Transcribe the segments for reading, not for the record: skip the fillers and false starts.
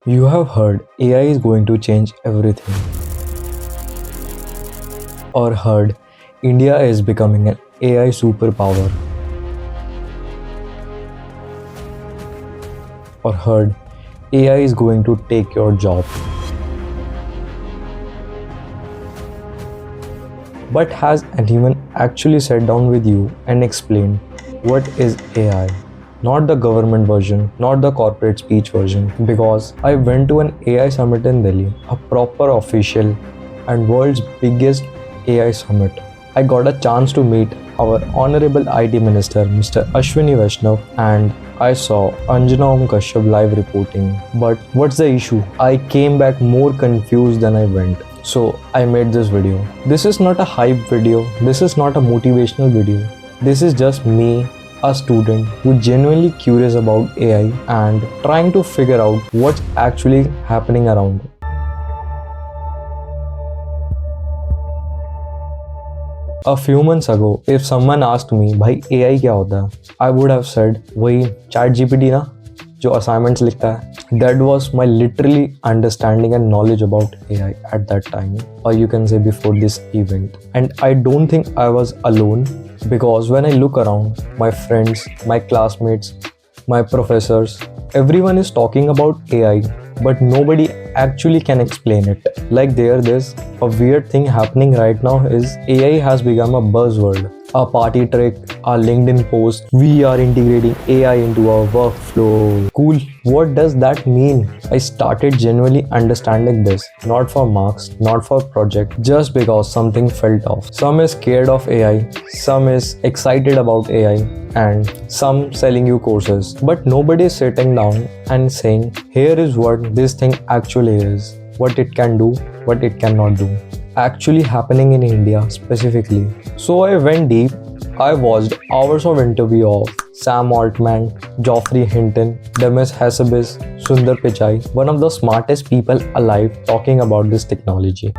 You have heard AI is going to change everything, or heard India is becoming an AI superpower, or heard AI is going to take your job. But has anyone actually sat down with you and explained what is AI? Not the government version, not the corporate speech version, because I went to an AI summit in Delhi, a proper official and world's biggest AI summit. I got a chance to meet our honorable IT minister, Mr. Ashwini Vaishnav, and I saw Anjana Kashyap live reporting. But what's the issue? I came back more confused than I went. So I made this video. This is not a hype video. This is not a motivational video. This is just me, a student who genuinely curious about AI and trying to figure out what's actually happening around. A few months ago, if someone asked me, "भाई AI क्या होता है?" I would have said, वही ChatGPT ना, जो assignments लिखता है. That was my literally understanding and knowledge about AI at that time, or you can say before this event. And I don't think I was alone, because when I look around, my friends, my classmates, my professors, everyone is talking about AI, but nobody actually can explain it. Like there's a weird thing happening right now is AI has become a buzzword, a party trick, a LinkedIn post. We are integrating AI into our workflow. Cool. What does that mean? I started genuinely understanding this, not for marks, not for project, just because something felt off. Some is scared of AI, some is excited about AI, and some selling you courses. But nobody is sitting down and saying, here is what this thing actually is, what it can do, what it cannot do. Actually happening in India specifically. So I went deep. I watched hours of interview of Sam Altman, Geoffrey Hinton, Demis Hassabis, Sundar Pichai, one of the smartest people alive, talking about this technology.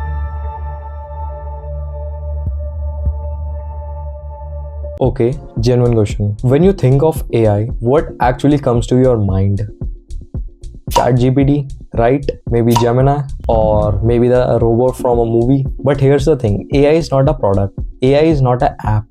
Okay, genuine question. When you think of AI, what actually comes to your mind? ChatGPT, right? Maybe Gemini, or maybe the robot from a movie. But here's the thing, AI is not a product, AI is not an app.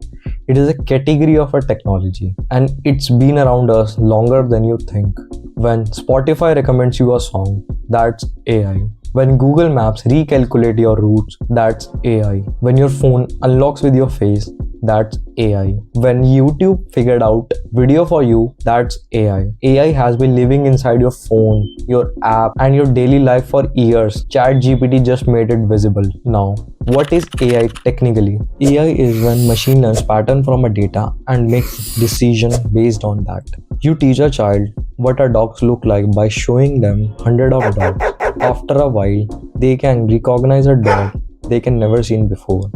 It is a category of a technology, and it's been around us longer than you think. When Spotify recommends you a song, that's AI. When Google Maps recalculate your routes, that's AI. When your phone unlocks with your face, that's AI. When YouTube figured out video for you, that's AI. AI has been living inside your phone, your app, and your daily life for years. ChatGPT just made it visible. Now, what is AI technically? AI is when machine learns pattern from a data and makes decision based on that. You teach a child what a dogs look like by showing them hundred of dogs. After a while, they can recognize a dog they can never seen before.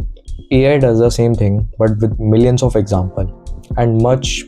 AI does the same thing, but with millions of examples and much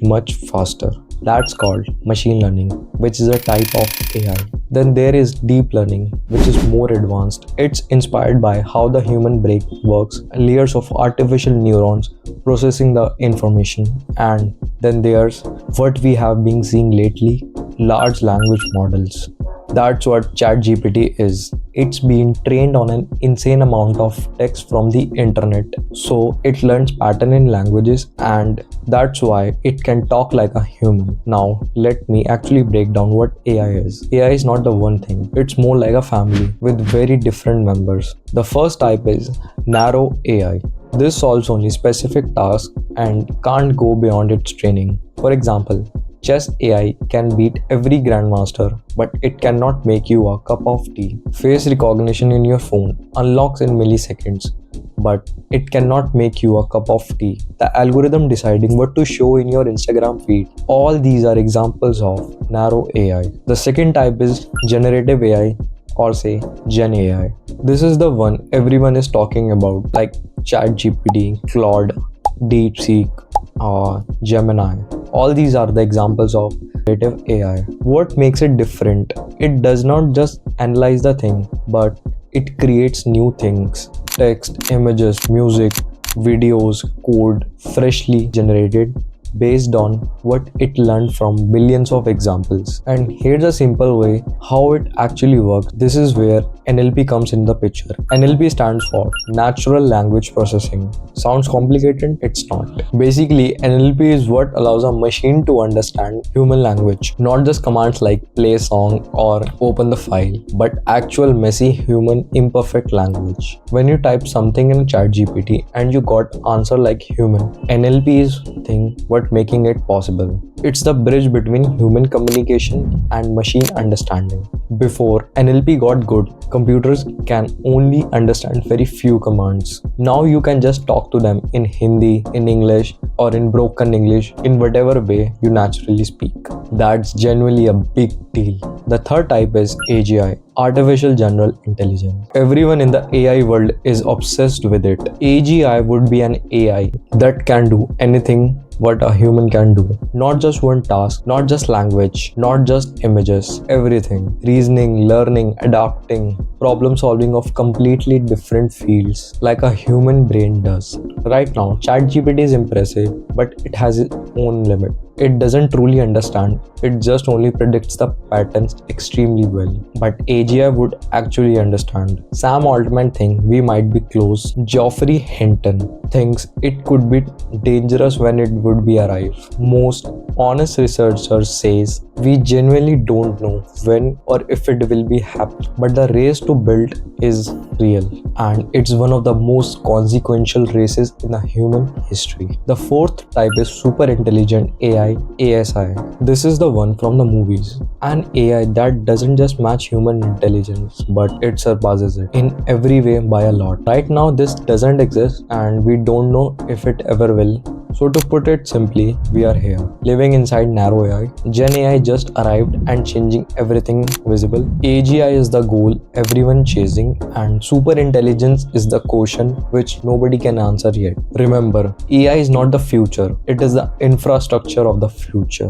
faster. That's called machine learning, which is a type of AI. Then there is deep learning, which is more advanced. It's inspired by how the human brain works, layers of artificial neurons processing the information. And then there's what we have been seeing lately, large language models. That's what ChatGPT is. It's been trained on an insane amount of text from the internet. So it learns pattern in languages, and that's why it can talk like a human. Now, let me actually break down what AI is. AI is not the one thing. It's more like a family with very different members. The first type is narrow AI. This solves only specific tasks and can't go beyond its training. For example, Chess AI can beat every grandmaster, but it cannot make you a cup of tea. Face recognition in your phone unlocks in milliseconds, but it cannot make you a cup of tea. The algorithm deciding what to show in your Instagram feed. All these are examples of narrow AI. The second type is generative AI, or say Gen AI. This is the one everyone is talking about, like ChatGPT, Claude, DeepSeek, or Gemini. All these are the examples of generative AI. What makes it different? It does not just analyze the thing, but it creates new things. Text, images, music, videos, code, freshly generated. based on what it learned from billions of examples. And here's a simple way how it actually works. This is where NLP comes in the picture. NLP stands for Natural Language Processing. Sounds complicated? It's not. Basically, NLP is what allows a machine to understand human language, not just commands like play a song or open the file, but actual messy human imperfect language. When you type something in ChatGPT and you got answer like human, NLP is thing what making it possible. It's the bridge between human communication and machine understanding. Before NLP got good, computers can only understand very few commands. Now you can just talk to them in Hindi, in English, or in broken English, in whatever way you naturally speak. That's genuinely a big deal. The third type is AGI, Artificial General Intelligence. Everyone in the AI world is obsessed with it. AGI would be an AI that can do anything what a human can do. Not just one task, not just language, not just images, everything. Reasoning, learning, adapting, problem solving of completely different fields like a human brain does. Right now, ChatGPT is impressive, but it has its own limit. It doesn't truly understand, it just only predicts the patterns extremely well. But AGI would actually understand. Sam Altman thinks we might be close. Geoffrey Hinton thinks it could be dangerous when it would be arrive. Most honest researchers says we genuinely don't know when or if it will be happening. But the race to build is real, and it's one of the most consequential races in the human history. The fourth type is super intelligent AI, ASI. This is the one from the movies. An AI that doesn't just match human intelligence, but it surpasses it in every way by a lot. Right now, this doesn't exist, and we don't know if it ever will. So to put it simply, we are here, living inside narrow AI. Gen AI just arrived and changing everything visible. AGI is the goal everyone chasing, and super intelligence is the question which nobody can answer yet. Remember, AI is not the future, it is the infrastructure of the future.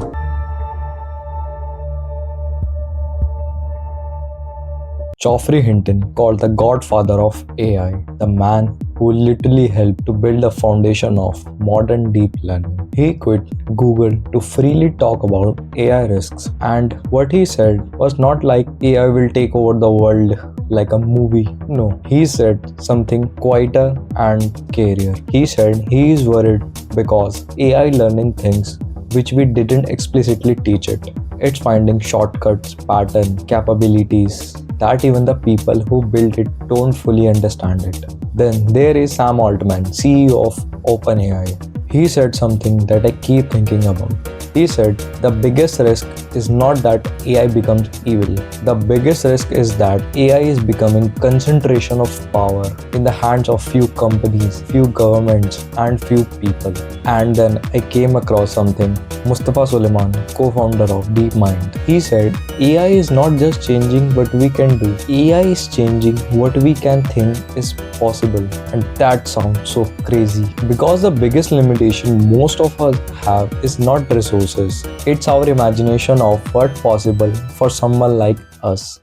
Geoffrey Hinton, called the godfather of AI, the man who literally helped to build the foundation of modern deep learning. He quit Google to freely talk about AI risks, and what he said was not like AI will take over the world like a movie. No, he said something quieter and scarier. He said he is worried because AI learning things which we didn't explicitly teach it. It's finding shortcuts, pattern, capabilities that even the people who built it don't fully understand it. Then there is Sam Altman, CEO of OpenAI. He said something that I keep thinking about. He said the biggest risk is not that AI becomes evil. The biggest risk is that AI is becoming concentration of power in the hands of few companies, few governments, and few people. And then I came across something. Mustafa Suleyman, co-founder of DeepMind. He said AI is not just changing what we can do. AI is changing what we can think is possible. And that sounds so crazy. Because the biggest limitation most of us have is not resources. It's our imagination of what's possible for someone like us.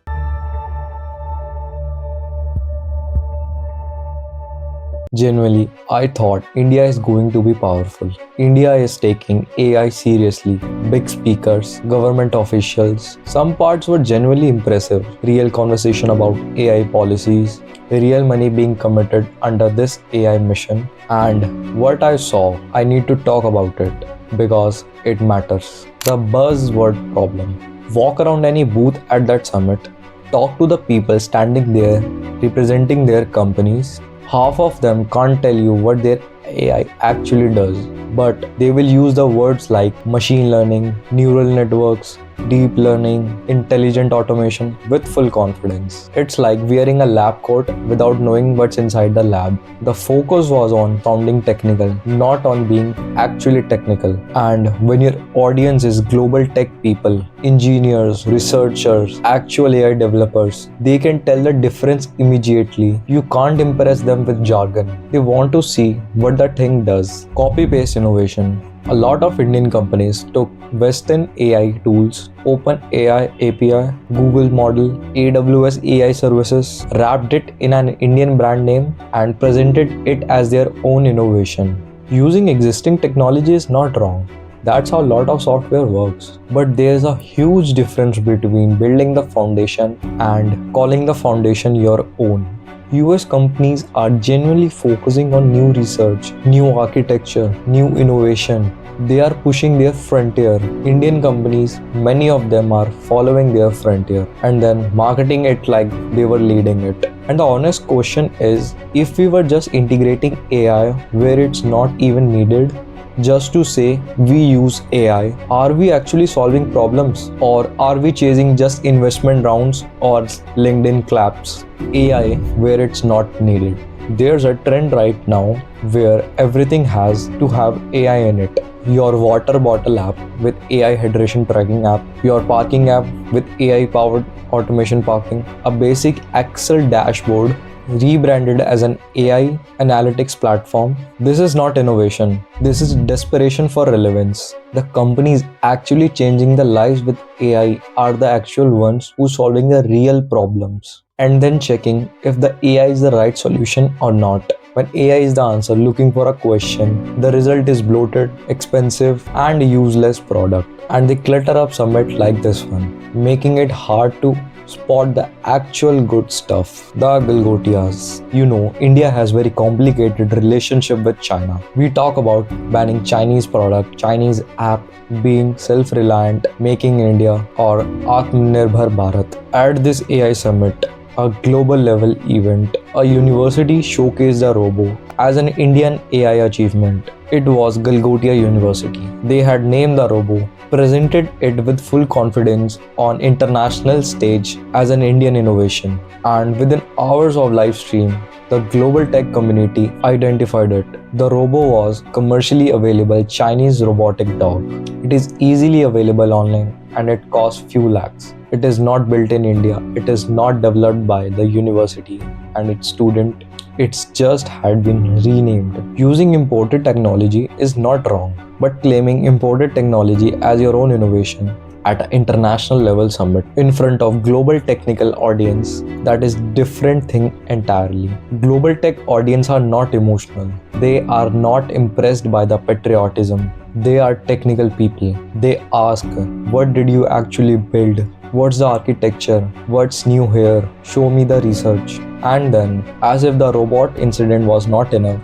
Genuinely, I thought India is going to be powerful. India is taking AI seriously. Big speakers, government officials. Some parts were genuinely impressive. Real conversation about AI policies, real money being committed under this AI mission. And what I saw, I need to talk about it because it matters. The buzzword problem. Walk around any booth at that summit. Talk to the people standing there representing their companies. Half of them can't tell you what their AI actually does, but they will use the words like machine learning, neural networks, deep learning, intelligent automation with full confidence. It's like wearing a lab coat without knowing what's inside the lab. The focus was on sounding technical, not on being actually technical. And when your audience is global tech people, engineers, researchers, actual AI developers, they can tell the difference immediately. You can't impress them with jargon. They want to see what the thing does. Copy-paste innovation. A lot of Indian companies took Western AI tools, OpenAI API, Google model, AWS AI services, wrapped it in an Indian brand name, and presented it as their own innovation. Using existing technology is not wrong. That's how a lot of software works. But there's a huge difference between building the foundation and calling the foundation your own. US companies are genuinely focusing on new research, new architecture, new innovation. They are pushing their frontier. Indian companies, many of them are following their frontier and then marketing it like they were leading it. And the honest question is, if we were just integrating AI where it's not even needed, just to say we use AI, are we actually solving problems, or are we chasing just investment rounds or LinkedIn claps? AI where it's not needed. There's a trend right now where everything has to have AI in it. Your water bottle app with AI hydration tracking app, your parking app with AI powered automation parking, a basic Excel dashboard rebranded as an AI analytics platform. This is not innovation. This is desperation for relevance. The companies actually changing the lives with AI are the actual ones who solving the real problems and then checking if the AI is the right solution or not. When AI is the answer looking for a question, the result is bloated, expensive, and useless product. And they clutter up summit like this one, making it hard to spot the actual good stuff, the Galgotias. You know, India has very complicated relationship with China. We talk about banning Chinese product, Chinese app, being self-reliant, making India, or Atmanirbhar Bharat. At this AI summit, a global level event, a university showcased a robo as an Indian AI achievement. It was Galgotia University. They had named the robo, presented it with full confidence on international stage as an Indian innovation, and within hours of live stream, the global tech community identified it. The robo was commercially available Chinese robotic dog. It is easily available online and it costs few lakhs. It is not built in India. It is not developed by the university and its student. It's just had been renamed. Using imported technology is not wrong, but claiming imported technology as your own innovation at an international level summit in front of global technical audience, that is different thing entirely. Global tech audience are not emotional. They are not impressed by the patriotism. They are technical people. They ask, what did you actually build? What's the architecture? What's new here? Show me the research. And then, as if the robot incident was not enough,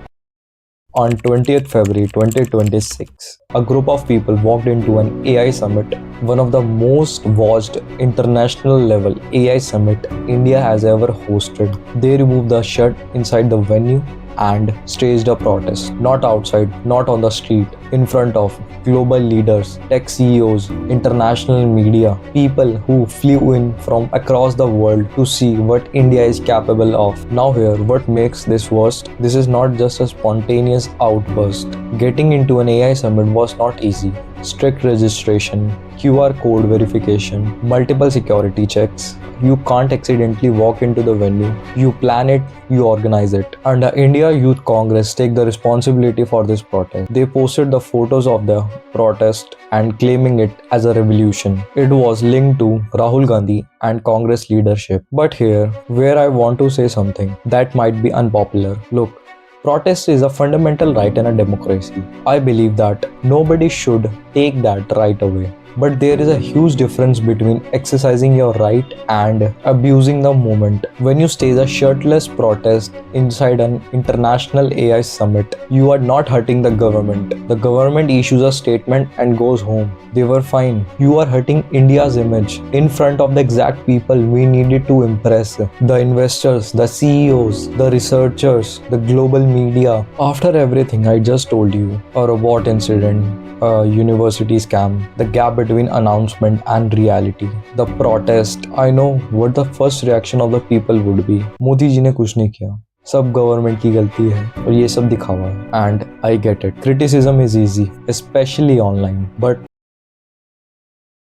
on 20th February 2026, a group of people walked into an AI summit, one of the most watched international level AI summit India has ever hosted. They removed the shirt inside the venue and staged a protest, not outside, not on the street, in front of global leaders, tech CEOs, international media, people who flew in from across the world to see what India is capable of. Now here, what makes this worst? This is not just a spontaneous outburst. Getting into an AI summit was not easy. Strict registration, QR code verification, multiple security checks. You can't accidentally walk into the venue. You plan it, you organize it. And the India Youth Congress take the responsibility for this protest. They posted the photos of the protest and claiming it as a revolution. It was linked to Rahul Gandhi and Congress leadership. But here, where I want to say something that might be unpopular. Look, protest is a fundamental right in a democracy. I believe that nobody should take that right away. But there is a huge difference between exercising your right and abusing the moment. When you stage a shirtless protest inside an international AI summit, you are not hurting the government. The government issues a statement and goes home. They were fine. You are hurting India's image in front of the exact people we needed to impress. The investors, the CEOs, the researchers, the global media. After everything I just told you, a robot incident, a university scam, the gap between announcement and reality, the protest. I know what the first reaction of the people would be. Modi ji ने कुछ नहीं किया, सब government की गलती है और ये सब दिखावा है. And I get it. Criticism is easy, especially online. But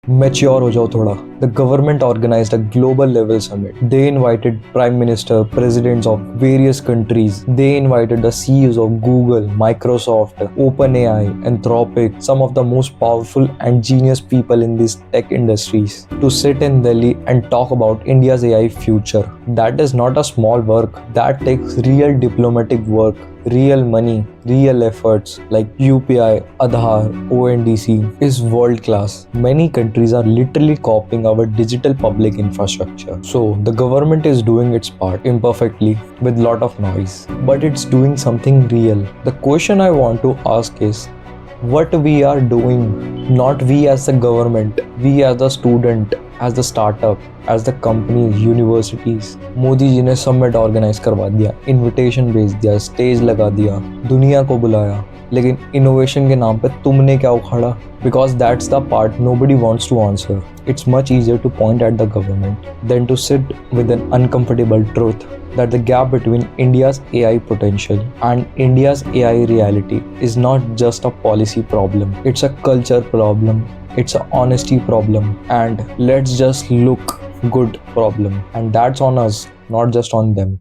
mature हो जाओ थोड़ा. The government organized a global level summit. They invited prime minister, presidents of various countries. They invited the CEOs of Google, Microsoft, OpenAI, Anthropic, some of the most powerful and genius people in these tech industries to sit in Delhi and talk about India's AI future. That is not a small work. That takes real diplomatic work, real money, real efforts like UPI, Aadhaar, ONDC is world class. Many countries are literally copying our digital public infrastructure. So the government is doing its part imperfectly with lot of noise, but it's doing something real. The question I want to ask is what we are doing, not we as the government, we as the student, as the startup, as the companies, universities. Modi ji ने summit organise करवा दिया, invitation भेज दिया, stage लगा दिया, दुनिया को बुलाया, लेकिन इनोवेशन के नाम पे तुमने क्या उखाड़ा? Because that's the part nobody wants to answer. It's much easier to point at the government than to sit with an uncomfortable truth that the gap between India's AI potential and India's AI reality is not just a policy problem. It's a culture problem. It's an honesty problem. And let's just look good problem. And that's on us, not just on them.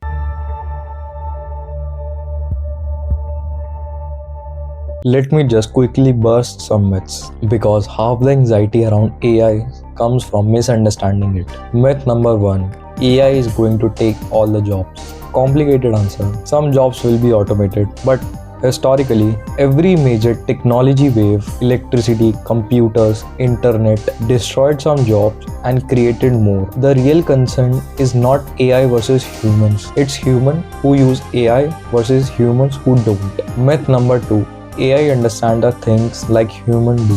Let me just quickly burst some myths because half the anxiety around AI comes from misunderstanding it. Myth number 1: AI is going to take all the jobs. Complicated answer. Some jobs will be automated, but historically, every major technology wave, electricity, computers, internet, destroyed some jobs and created more. The real concern is not AI versus humans. It's human who use AI versus humans who don't. Myth number 2: AI understands the things like humans do.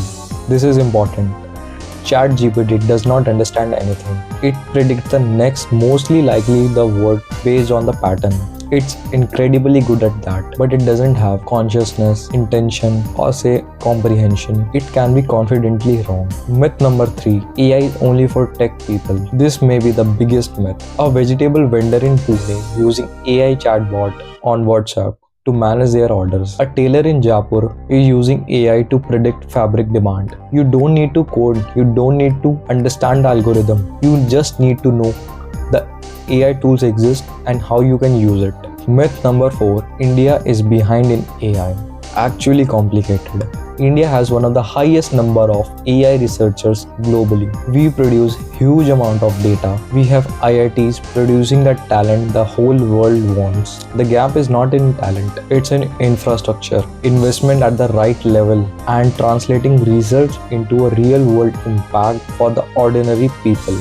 This is important. ChatGPT does not understand anything. It predicts the next mostly likely the word based on the pattern. It's incredibly good at that, but it doesn't have consciousness, intention, or say comprehension. It can be confidently wrong. Myth number 3: AI is only for tech people. This may be the biggest myth. A vegetable vendor in Pune using AI chatbot on WhatsApp to manage their orders. A tailor in Jaipur is using AI to predict fabric demand. You don't need to code, you don't need to understand the algorithm. You just need to know the AI tools exist and how you can use it. Myth number 4: India is behind in AI. Actually complicated. India has one of the highest number of AI researchers globally. We produce huge amount of data. We have IITs producing the talent the whole world wants. The gap is not in talent, it's in infrastructure, investment at the right level, and translating research into a real world impact for the ordinary people.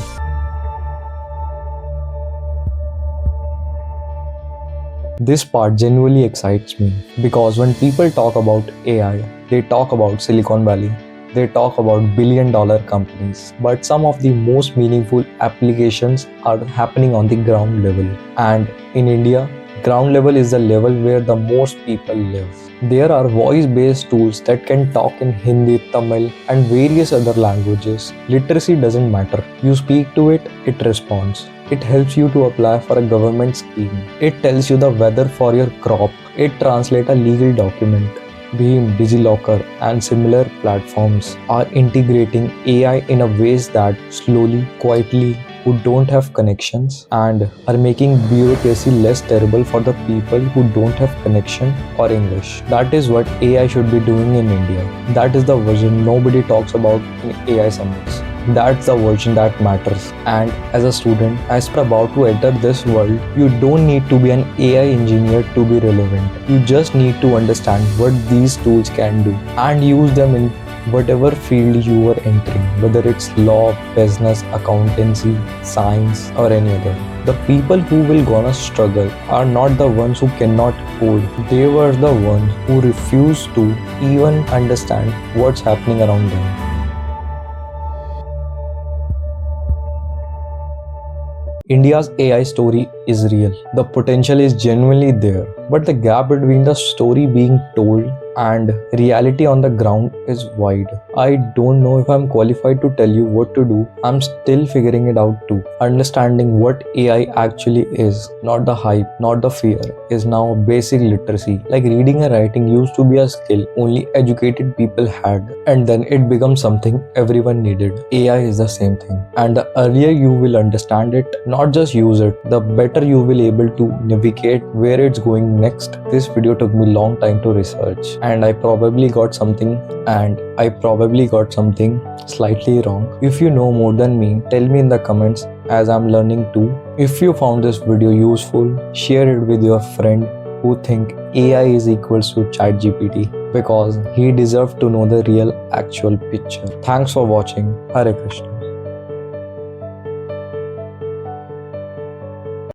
This part genuinely excites me because when people talk about AI, they talk about Silicon Valley, they talk about billion-dollar companies, but some of the most meaningful applications are happening on the ground level. And in India, ground level is the level where the most people live. There are voice-based tools that can talk in Hindi, Tamil, and various other languages. Literacy doesn't matter. You speak to it, it responds. It helps you to apply for a government scheme. It tells you the weather for your crop. It translates a legal document. Beam, DigiLocker, and similar platforms are integrating AI in a ways that slowly, quietly, who don't have connections and are making bureaucracy less terrible for the people who don't have connection or English. That is what AI should be doing in India. That is the vision nobody talks about in AI summits. That's the version that matters. And as a student, as you're about to enter this world, you don't need to be an AI engineer to be relevant. You just need to understand what these tools can do and use them in whatever field you are entering, whether it's law, business, accountancy, science, or any other. The people who will gonna struggle are not the ones who cannot code. They were the ones who refuse to even understand what's happening around them. India's AI story is real. The potential is genuinely there, but the gap between the story being told and reality on the ground is wide. I don't know if I'm qualified to tell you what to do. I'm still figuring it out too. Understanding what AI actually is, not the hype, not the fear, is now basic literacy. Like reading and writing used to be a skill only educated people had, and then it becomes something everyone needed. AI is the same thing. And the earlier you will understand it, not just use it, the better you will able to navigate where it's going next. This video took me long time to research, and I probably got something slightly wrong. If you know more than me, tell me in the comments as I'm learning too. If you found this video useful, share it with your friend who think AI is equals to ChatGPT, because he deserves to know the real actual picture. Thanks for watching. Hare Krishna.